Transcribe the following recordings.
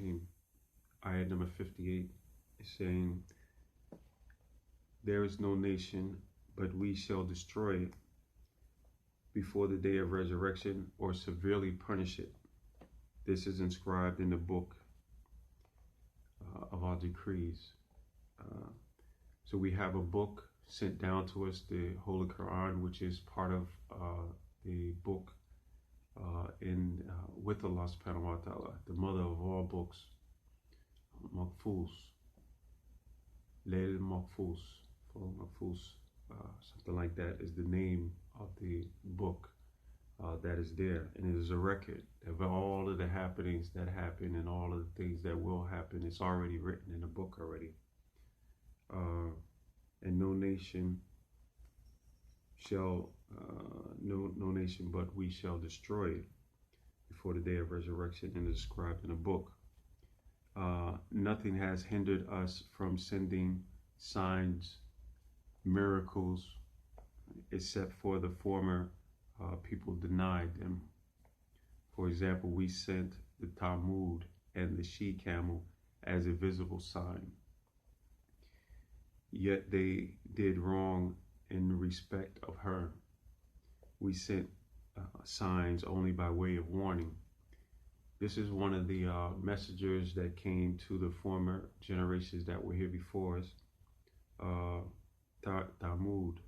Rahim, ayat number 58, is saying, there is no nation, but we shall destroy it before the day of resurrection or severely punish it. This is inscribed in the book of our decrees. So we have a book sent down to us, the Holy Qur'an, which is part of the book with Allah subhanahu wa ta'ala, the mother of all books, Mahfuz, Leil Mahfuz, something like that is the name of the book that is there, and it is a record of all of the happenings that happen and all of the things that will happen. It's already written in the book already. And no nation shall, no nation, but we shall destroy it before the day of resurrection, and is described in the book. Nothing has hindered us from sending signs, miracles, except for the former people denied them. For example, we sent the Talmud and the she-camel as a visible sign. Yet they did wrong in respect of her. We sent signs only by way of warning. This is one of the messengers that came to the former generations that were here before us. Talmud,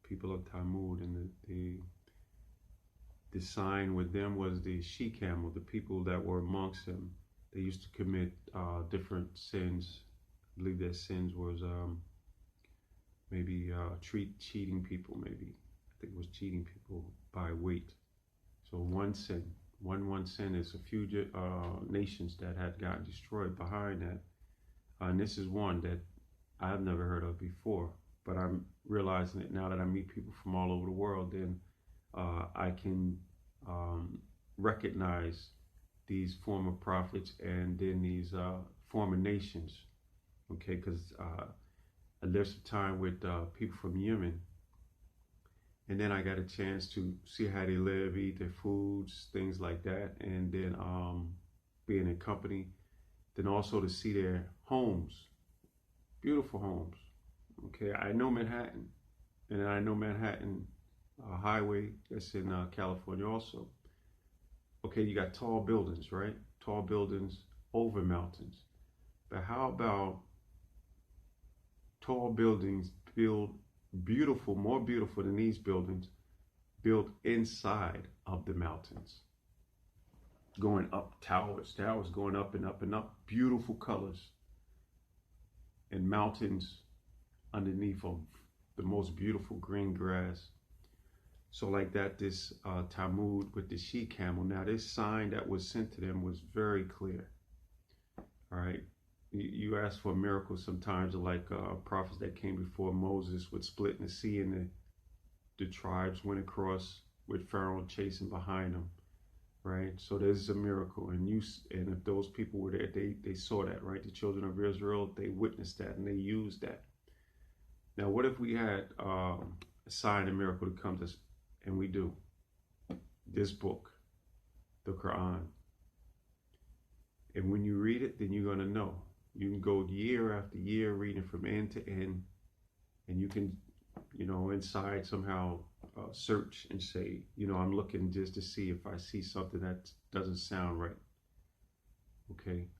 people of Talmud, and the sign with them was the she-camel, the people that were amongst them. They used to commit different sins. I believe their sins was maybe cheating people, maybe. I think it was cheating people by weight. So one sin is a few nations that had gotten destroyed behind that. And this is one that I've never heard of before, but I'm realizing it now that I meet people from all over the world. Then I can recognize these former prophets and then these former nations, okay? Because I lived some time with people from Yemen, and then I got a chance to see how they live, eat their foods, things like that, and then being in company, then also to see their homes, beautiful homes. Okay, I know Manhattan, and I know Manhattan Highway, that's in California also. Okay, you got tall buildings, right? Tall buildings over mountains. But how about tall buildings built beautiful, more beautiful than these buildings, built inside of the mountains? Going up towers going up and up and up, beautiful colors, and mountains underneath of the most beautiful green grass. So like that, this Talmud with the she-camel. Now this sign that was sent to them was very clear. All right. You ask for a miracle sometimes, like prophets that came before Moses would split in the sea, and the tribes went across with Pharaoh chasing behind them, right? So there's a miracle, and if those people were there, they saw that, right? The children of Israel, they witnessed that, and they used that. Now, what if we had a sign and miracle to come to us, and we do this book, the Qur'an, and when you read it, then you're going to know. You can go year after year reading from end to end, and you can, inside somehow search and say, I'm looking just to see if I see something that doesn't sound right. Okay?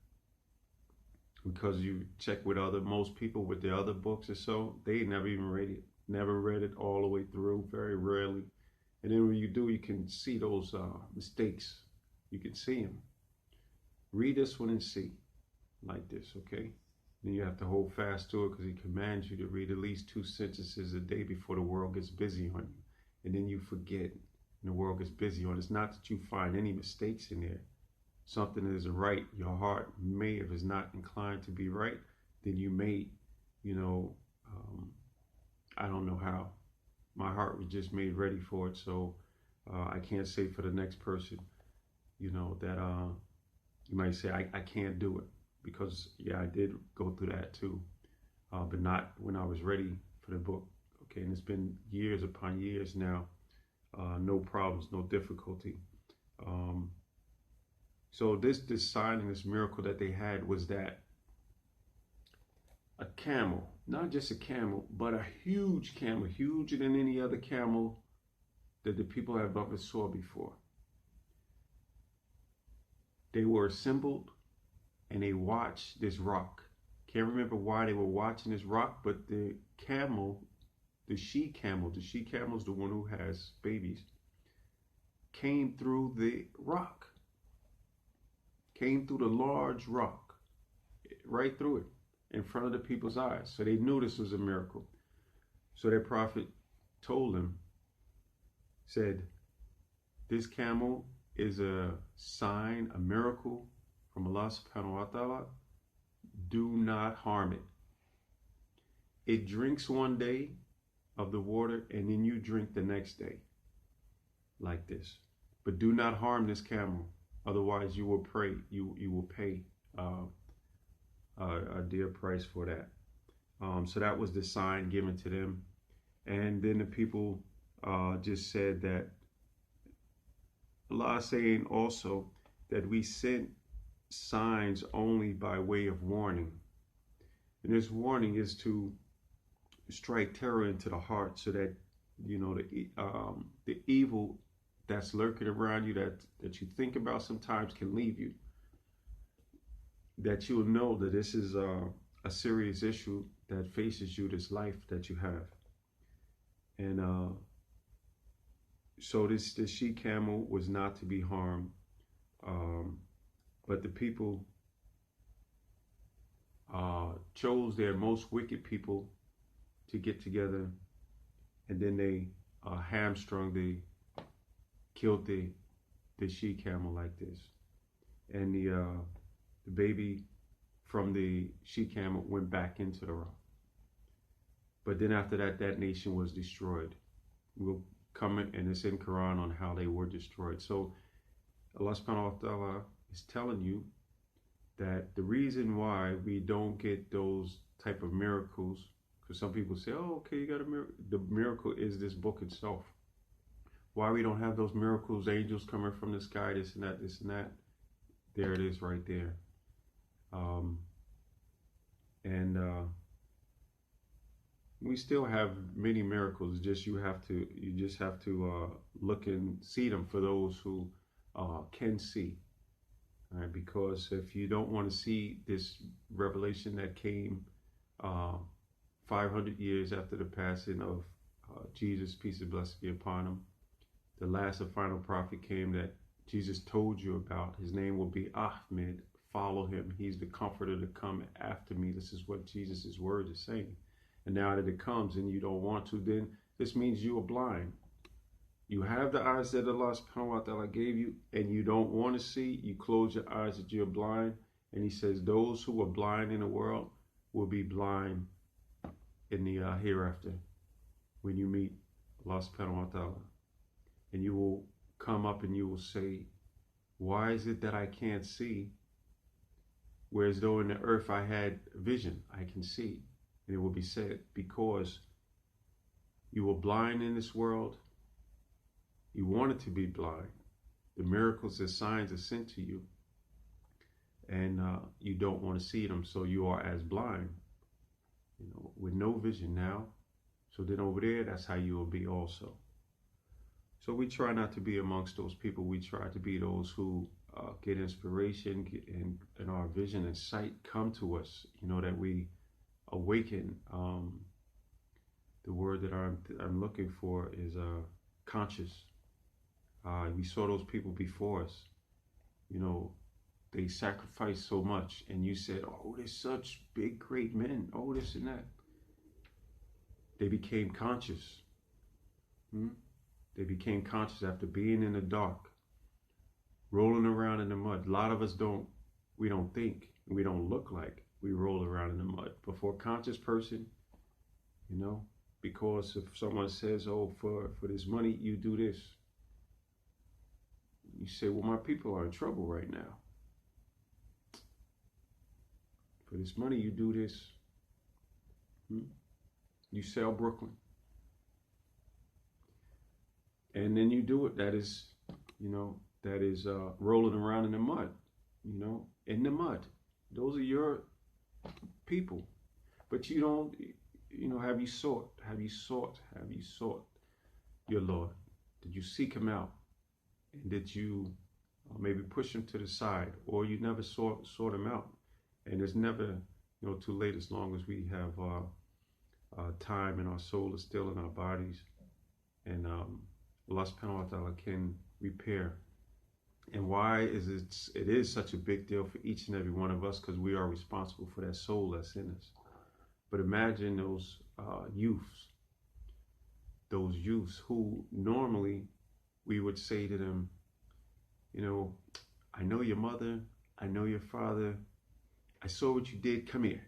Because you check with most people with their other books or so, they never even read it all the way through, very rarely. And then when you do, you can see those mistakes. You can see them. Read this one and see. Like this, okay? Then you have to hold fast to it, because he commands you to read at least 2 sentences a day before the world gets busy on you. And then you forget, and the world gets busy on it. It's not that you find any mistakes in there. Something isn't right. Your heart may, if it's not inclined to be right, then you may, I don't know how. My heart was just made ready for it, so I can't say for the next person, that you might say, I can't do it. Because, yeah, I did go through that too, but not when I was ready for the book. Okay, and it's been years upon years now, no problems, no difficulty. So this sign and this miracle that they had was that a camel, not just a camel, but a huge camel, huger than any other camel that the people have ever saw before. They were assembled and they watched this rock. Can't remember why they were watching this rock, but the camel, the she camel is the one who has babies, came through the rock, came through the large rock, right through it, in front of the people's eyes. So they knew this was a miracle. So their prophet told them, said, this camel is a sign, a miracle from Allah subhanahu wa ta'ala. Do not harm it. It drinks one day of the water and then you drink the next day like this. But do not harm this camel. Otherwise you will pay a dear price for that. So that was the sign given to them. And then the people just said that Allah is saying also that we sent signs only by way of warning. And this warning is to strike terror into the heart so that, you know, the evil that's lurking around you that you think about sometimes can leave you. That you'll know that this is a serious issue that faces you, this life that you have. And so this she camel was not to be harmed. But the people chose their most wicked people to get together, and then they killed the she camel like this, and the baby from the she camel went back into the rock. But then after that, that nation was destroyed. We'll come in, and it's in Qur'an on how they were destroyed. So Allah subhanahu wa ta'ala is telling you that the reason why we don't get those type of miracles, because some people say, oh, okay, you got a miracle. The miracle is this book itself. Why we don't have those miracles, angels coming from the sky, this and that, this and that. There it is right there. We still have many miracles. You just have to look and see them for those who can see. All right, because if you don't want to see this revelation that came 500 years after the passing of Jesus, peace and blessings be upon him, the last and final prophet came that Jesus told you about. His name will be Ahmed. Follow him. He's the comforter to come after me. This is what Jesus' word is saying. And now that it comes and you don't want to, then this means you are blind. You have the eyes that Allah subhanahu wa ta'ala gave you, and you don't want to see. You close your eyes that you're blind. And he says those who are blind in the world will be blind in the hereafter when you meet Allah subhanahu wa ta'ala. And you will come up and you will say, why is it that I can't see? Whereas though in the earth I had vision, I can see. And it will be said, because you were blind in this world, you wanted to be blind. The miracles and signs are sent to you, and you don't want to see them, so you are as blind, you know, with no vision now. So then over there, that's how you will be also. So we try not to be amongst those people. We try to be those who get inspiration, and our vision and sight come to us, you know, that we awaken. The word that I'm looking for is conscious. We saw those people before us, you know, they sacrificed so much, and you said, oh, they're such big, great men, oh, this and that. They became conscious. They became conscious after being in the dark, rolling around in the mud. A lot of us we don't think, we don't look like we roll around in the mud. But for a conscious person, you know, because if someone says, oh, for this money, you do this. You say, well, my people are in trouble right now. For this money, you do this. You sell Brooklyn. And then you do it. That is, you know, that is rolling around in the mud, in the mud. Those are your people. But you don't, have you sought your Lord? Did you seek him out? And did you maybe push him to the side? Or you never sought him out? And it's never, too late as long as we have time and our soul is still in our bodies. And Allah subhanahu wa ta'ala can repair. And why is it is such a big deal for each and every one of us? Because we are responsible for that soul that's in us. But imagine those youths who normally we would say to them, I know your mother, I know your father, I saw what you did, come here.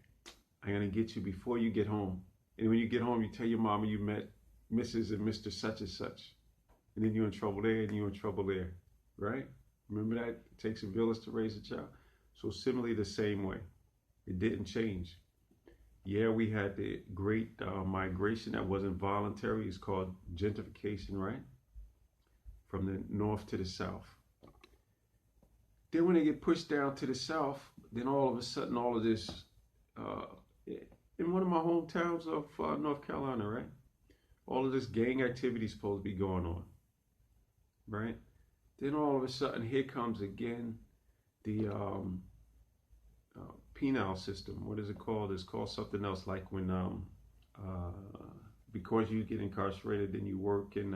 I'm going to get you before you get home. And when you get home, you tell your mama you met Mrs. and Mr. such and such. And then you're in trouble there and you're in trouble there, right? Remember that? It takes a village to raise a child. So similarly, the same way. It didn't change. Yeah, we had the great migration that wasn't voluntary. It's called gentrification, right? From the north to the south. Then when they get pushed down to the south, then all of a sudden all of this, in one of my hometowns of North Carolina, right? All of this gang activity is supposed to be going on, right? Then all of a sudden here comes again the penal system. What is it called? It's called something else, like when because you get incarcerated, then you work, and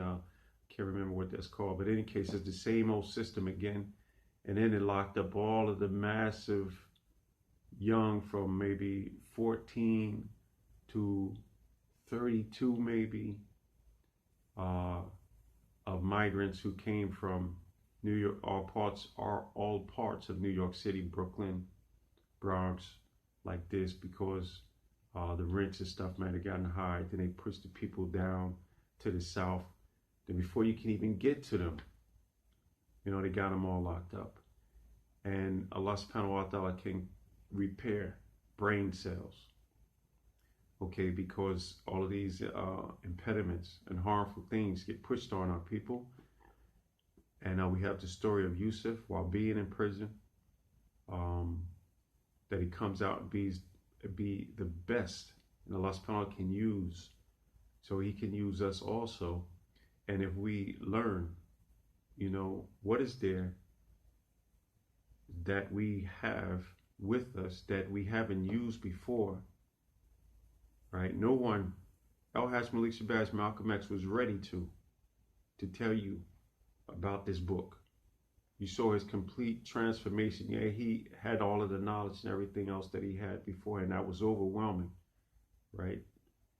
can't remember what that's called. But in any case, it's the same old system again. And then it locked up all of the massive young from maybe 14 to 32 maybe of migrants who came from New York, all parts of New York City, Brooklyn, Bronx, like this, because the rents and stuff might have gotten high. Then they pushed the people down to the south. Then before you can even get to them, they got them all locked up. And Allah subhanahu wa ta'ala can repair brain cells. Okay, because all of these impediments and harmful things get pushed on our people. And we have the story of Yusuf while being in prison, that he comes out and be the best, and Allah subhanahu wa ta'ala can use, so he can use us also. And if we learn, what is there that we have with us that we haven't used before, right? No one, El-Hajj Malik Shabazz, Malcolm X was ready to tell you about this book. You saw his complete transformation. Yeah, he had all of the knowledge and everything else that he had before, and that was overwhelming, right?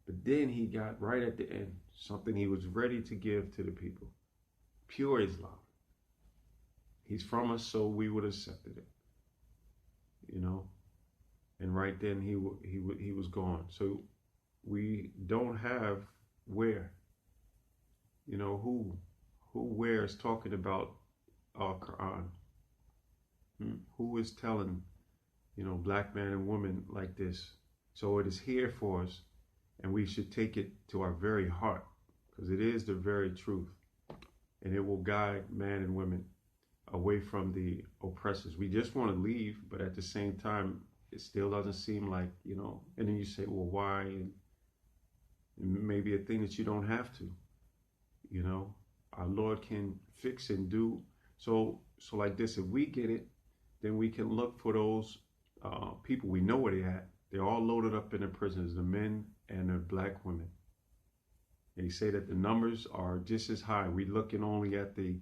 But then he got right at the end, something he was ready to give to the people. Pure Islam. He's from us, so we would have accepted it, And right then he was gone. So we don't have where, where is talking about our Qur'an? Who is telling, black man and woman like this? So it is here for us, and we should take it to our very heart, because it is the very truth, and it will guide man and women away from the oppressors. We just want to leave, but at the same time, it still doesn't seem like, and then you say, well, why? And maybe a thing that you don't have to, our Lord can fix and do. So like this, if we get it, then we can look for those people. We know where they're at. They're all loaded up in the prisons, the men and the black women. They say that the numbers are just as high. We're looking only at the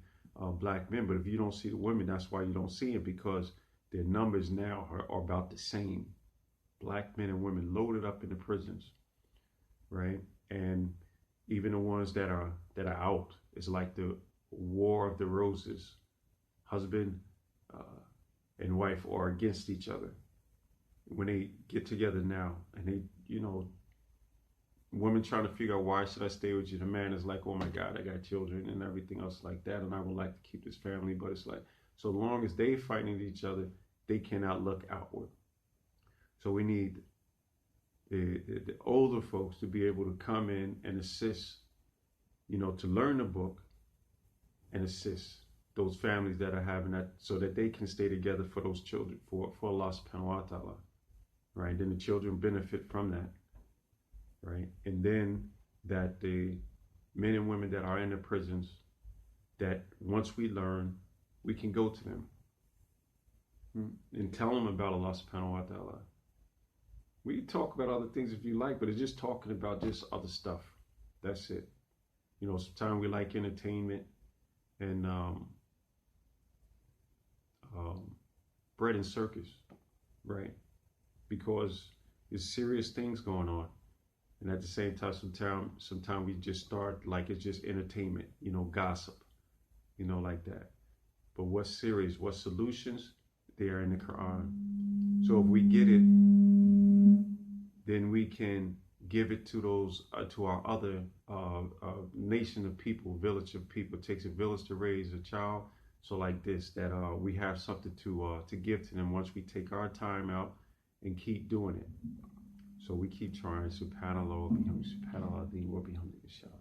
black men, but if you don't see the women, that's why you don't see it, because their numbers now are about the same. Black men and women loaded up in the prisons, right? And even the ones that are out, it's like the War of the Roses. Husband and wife are against each other. When they get together now, and they, women trying to figure out, why should I stay with you? The man is like, oh my God, I got children and everything else like that, and I would like to keep this family. But it's like, so long as they fighting each other, they cannot look outward. So we need the older folks to be able to come in and assist, to learn the book and assist. those families that are having that, so that they can stay together for those children, for Allah subhanahu wa ta'ala, right? Then the children benefit from that, right? And then that the men and women that are in the prisons, that once we learn, we can go to them and tell them about Allah subhanahu wa ta'ala. We can talk about other things if you like, but it's just talking about just other stuff. That's it. You know, sometimes we like entertainment and bread and circus, right? Because there's serious things going on. And at the same time, sometimes we just start like it's just entertainment, you know, gossip, you know, like that. But what's serious, what solutions, they are in the Qur'an. So if we get it, then we can give it to those, to our other nation of people, village of people. It takes a village to raise a child. So like this, that we have something to give to them once we take our time out and keep doing it. So we keep trying. Subhanallah wa bihamdihi, subhanallah wa bihamdihi.